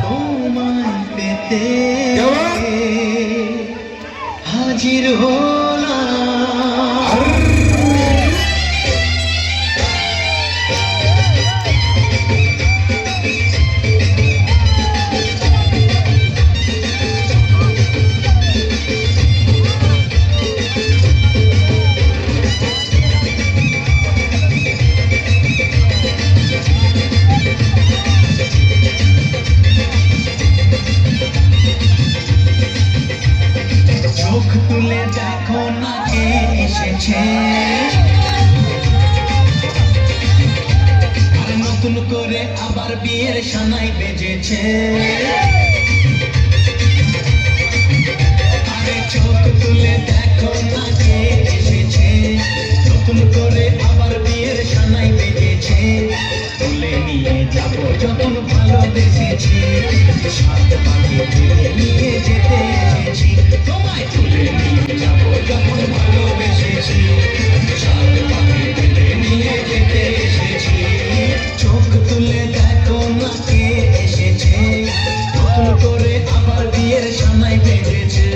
তোমায় পেতে হাজির হলাম। চোখ তুলে দেখো না কে এসেছে, আর নতুন করে আবার বিয়ের সানাই বেজেছে। আরে চোখ তুলে দেখো না কে এসেছে, নতুন করে আবার বিয়ের সানাই বেজেছে। তুলে নিয়ে যাবো যখন ভালোবেসেছি, সাত পাখি তুলে নিয়ে যেতে এসেছি। তোমায় তুলে নিয়ে যাবো যখন ভালোবেসেছি, সাত পাখি তুলে নিয়ে যেতে এসেছি। চোখ তুলে দেখো না কে এসেছে, নতুন করে আবার বিয়ের সানাই বেজেছে।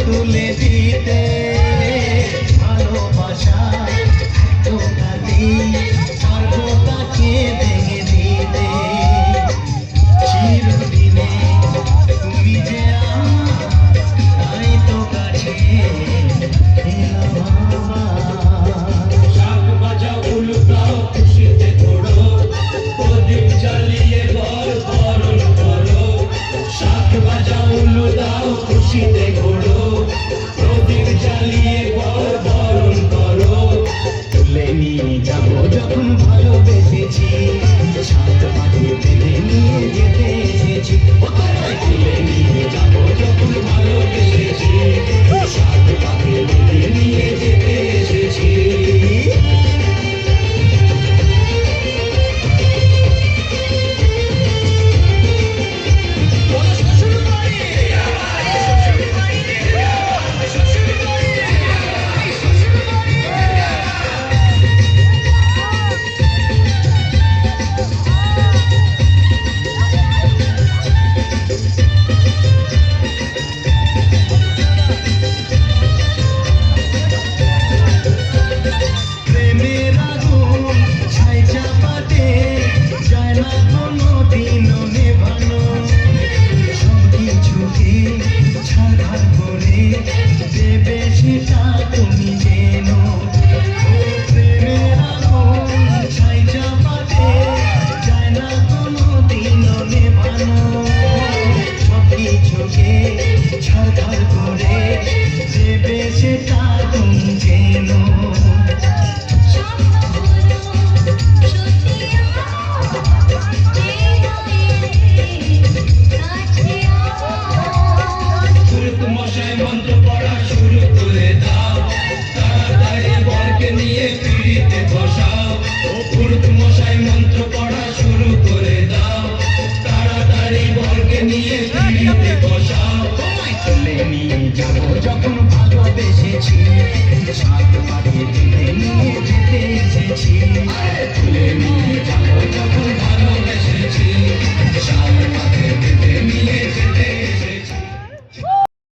তুলে দিতে ভালোবাসা এত কাঁদি, পারবো তাকে ভেঙে দিতে। চিরদিনে তুমি যে আমার, তাই তো কাছে এলাম আবার। শাক বাজাও উলুটাও খুশিতে ঘোড়ো, প্রদীপ জ্বালিয়ে ঘর বরণ করো। শাক বাজাও উলুটাও খুশিতে ঘোড়ো, প্রদীপ জ্বালিয়ে ঘর বরণ করো। তুলে নিয়ে যাবো যখন ভালোবেসেছি, সাত পাখি বেঁধে নিয়ে যেতে এসেছি। তুলে নিয়ে যাবো যখন ভালোবেসেছি, সাত পাখি বেঁধে নিয়ে যেতে এসেছি। যখন ভালোবেসেছি, সাত পাখি তুলে নিয়ে